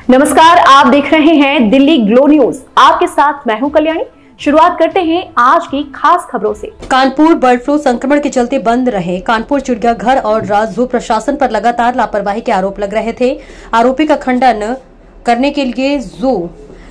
नमस्कार, आप देख रहे हैं दिल्ली ग्लो न्यूज। आपके साथ मैं हूं कल्याणी। शुरुआत करते हैं आज की खास खबरों से। कानपुर बर्ड फ्लू संक्रमण के चलते बंद रहे कानपुर चिड़ियाघर और जू प्रशासन पर लगातार लापरवाही के आरोप लग रहे थे। आरोपी का खंडन करने के लिए जू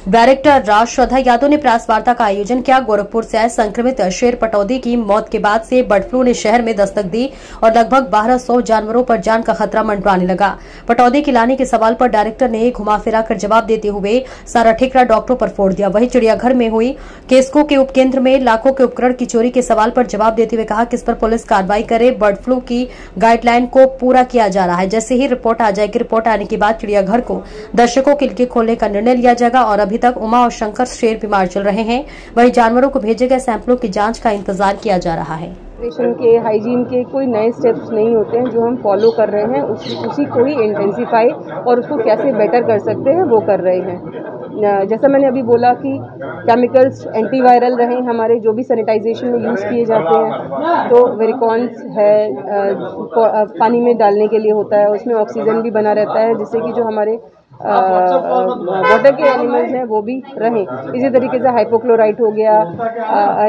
डायरेक्टर राज श्रद्धा यादव ने प्रेस वार्ता का आयोजन किया। गोरखपुर से आए संक्रमित शेर पटौदी की मौत के बाद से बर्ड फ्लू ने शहर में दस्तक दी और लगभग 1200 जानवरों पर जान का खतरा मंडराने लगा। पटौदी के लाने के सवाल पर डायरेक्टर ने घुमा फिरा कर जवाब देते हुए सारा ठिकरा डॉक्टरों पर फोड़ दिया। वहीं चिड़ियाघर में हुई केस्को के उपकेंद्र में लाखों के उपकरण की चोरी के सवाल पर जवाब देते हुए कहा कि इस पर पुलिस कार्रवाई करे। बर्ड फ्लू की गाइडलाइन को पूरा किया जा रहा है। जैसे ही रिपोर्ट आ जाएगी, रिपोर्ट आने के बाद चिड़ियाघर को दर्शकों के लिए खोलने का निर्णय लिया जाएगा। और अभी तक उमा और शंकर शेर बीमार चल रहे हैं। वहीं जानवरों को भेजे गए सैंपलों की जांच का इंतजार किया जा रहा है। के हाइजीन के कोई नए स्टेप्स नहीं होते हैं, जो हम फॉलो कर रहे हैं उसी को ही इंटेंसिफाई और उसको कैसे बेटर कर सकते हैं वो कर रहे हैं। जैसा मैंने अभी बोला कि केमिकल्स एंटीवायरल रहें, हमारे जो भी सैनिटाइजेशन में यूज़ किए जाते हैं, तो वेरिकॉन्स है पानी में डालने के लिए होता है, उसमें ऑक्सीजन भी बना रहता है जिससे कि जो हमारे वाटर के एनिमल्स हैं वो भी रहें। इसी तरीके से हाइपोक्लोराइट हो गया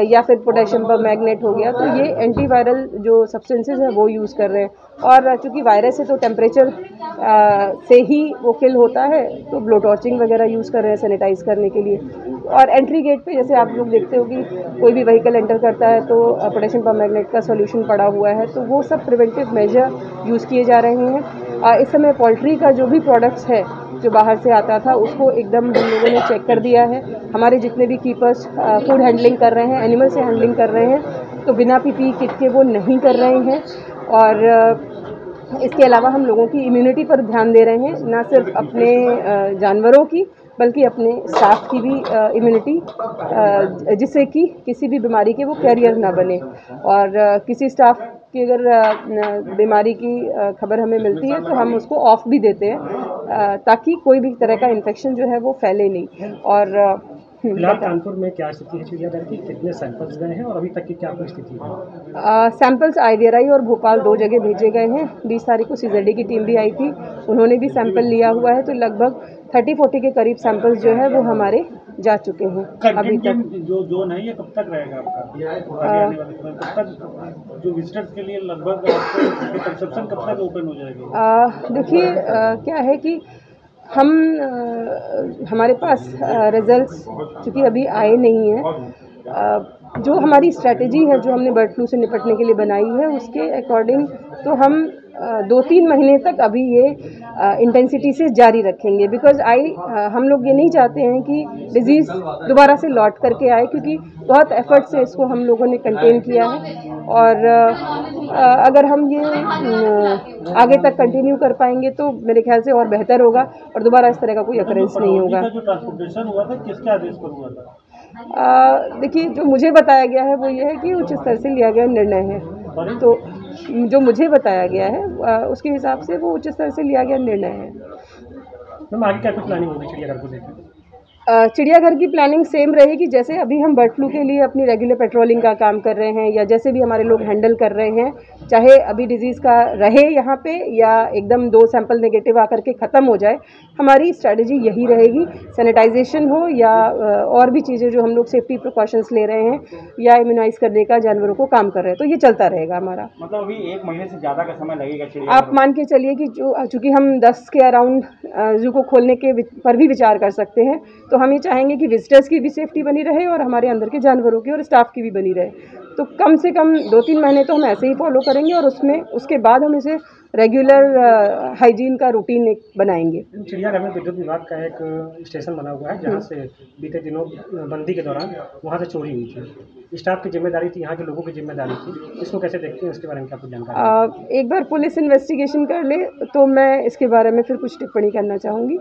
या फिर पोटेशियम परमैंगनेट हो गया, तो ये एंटीवायरल जो सब्सटेंसेस हैं वो यूज़ कर रहे हैं। और चूँकि वायरस है तो टेम्परेचर से ही वो किल होता है, तो ब्लो टॉर्चिंग वगैरह यूज़ कर रहे हैं सैनिटाइज करने के लिए। और एंट्री गेट पे जैसे आप लोग देखते हो कि कोई भी व्हीकल एंटर करता है तो पोटेशियम परमैंगनेट का सॉल्यूशन पड़ा हुआ है, तो वो सब प्रिवेंटिव मेजर यूज़ किए जा रहे हैं। इस समय पोल्ट्री का जो भी प्रोडक्ट्स है जो बाहर से आता था उसको एकदम हम लोगों ने चेक कर दिया है। हमारे जितने भी कीपर्स फूड हैंडलिंग कर रहे हैं, एनिमल से हैंडलिंग कर रहे हैं, तो बिना पीपीई किट के वो नहीं कर रहे हैं। और इसके अलावा हम लोगों की इम्यूनिटी पर ध्यान दे रहे हैं, ना सिर्फ अपने जानवरों की बल्कि अपने स्टाफ की भी इम्यूनिटी, जिससे कि किसी भी बीमारी के वो कैरियर ना बने। और किसी स्टाफ की अगर बीमारी की खबर हमें मिलती है तो हम उसको ऑफ भी देते हैं, ताकि कोई भी तरह का इन्फेक्शन जो है वो फैले नहीं। और फिलहाल कानपुर में क्या स्थिति है चिड़ियाघर की? कितने सैंपल्स गए हैं और अभी तक की क्या स्थिति है? सैंपल्स IVRI और भोपाल 2 जगह भेजे गए हैं। 20 तारीख को CZD की टीम भी आई थी, उन्होंने भी सैंपल लिया हुआ है, तो लगभग 30-40 के करीब सैंपल्स जो है वो हमारे जा चुके हैं अभी तक। जो नहीं है कब तक रहेगा आपका? जो विजिटर्स के लिए लगभग कंसप्शन कब तक ओपन हो जाएगी? देखिए क्या है कि हम हमारे पास रिजल्ट्स चूँकि अभी आए नहीं हैं, जो हमारी स्ट्रैटेजी है जो हमने बर्ड फ्लू से निपटने के लिए बनाई है उसके अकॉर्डिंग तो हम 2-3 महीने तक अभी ये इंटेंसिटी से जारी रखेंगे। बिकॉज हम लोग ये नहीं चाहते हैं कि डिजीज़ दोबारा से लौट करके आए, क्योंकि बहुत एफर्ट से इसको हम लोगों ने कंटेन किया है। और अगर हम ये आगे तक कंटिन्यू कर पाएंगे तो मेरे ख्याल से और बेहतर होगा और दोबारा इस तरह का कोई अकरेंस नहीं होगा। जो ट्रांसपोर्टेशन हुआ था किसके आदेश पर हुआ था? देखिए, जो मुझे बताया गया है वो ये है कि उच्च स्तर से लिया गया निर्णय है, तो जो मुझे बताया गया है उसके हिसाब से वो उच्च स्तर से लिया गया निर्णय है। मैम आगे क्या कुछ प्लानिंग होगी चिड़ियाघर को लेकर? चिड़ियाघर की प्लानिंग सेम रहेगी। जैसे अभी हम बर्ड फ्लू के लिए अपनी रेगुलर पेट्रोलिंग का काम कर रहे हैं, या जैसे भी हमारे लोग हैंडल कर रहे हैं, चाहे अभी डिजीज़ का रहे यहाँ पे या एकदम 2 सैंपल नेगेटिव आकर के ख़त्म हो जाए, हमारी स्ट्रैटेजी यही रहेगी। सैनिटाइजेशन हो या और भी चीज़ें जो हम लोग सेफ्टी प्रिकॉशंस ले रहे हैं या इम्यूनाइज करने का जानवरों को काम कर रहे हैं, तो ये चलता रहेगा हमारा। मतलब अभी 1 महीने से ज़्यादा का समय लगेगा? आप मान के चलिए कि चूँकि हम 10 के अराउंड जू को खोलने के पर भी विचार कर सकते हैं, तो हम ये चाहेंगे कि विजिटर्स की भी सेफ्टी बनी रहे और हमारे अंदर के जानवरों की और स्टाफ की भी बनी रहे। तो कम से कम 2-3 महीने तो हम ऐसे ही फॉलो करेंगे और उसके बाद हम इसे रेगुलर हाइजीन का रूटीन एक बनाएंगे। चिड़ियाघर में विद्युत विभाग का एक स्टेशन बना हुआ है जहाँ से बीते दिनों बंदी के दौरान वहाँ से चोरी हुई थी। स्टाफ की जिम्मेदारी थी, यहाँ के लोगों की जिम्मेदारी थी, इसको कैसे देखते हैं, इसके बारे में क्या कुछ जानकारी? एक बार पुलिस इन्वेस्टिगेशन कर ले तो मैं इसके बारे में फिर कुछ टिप्पणी करना चाहूँगी।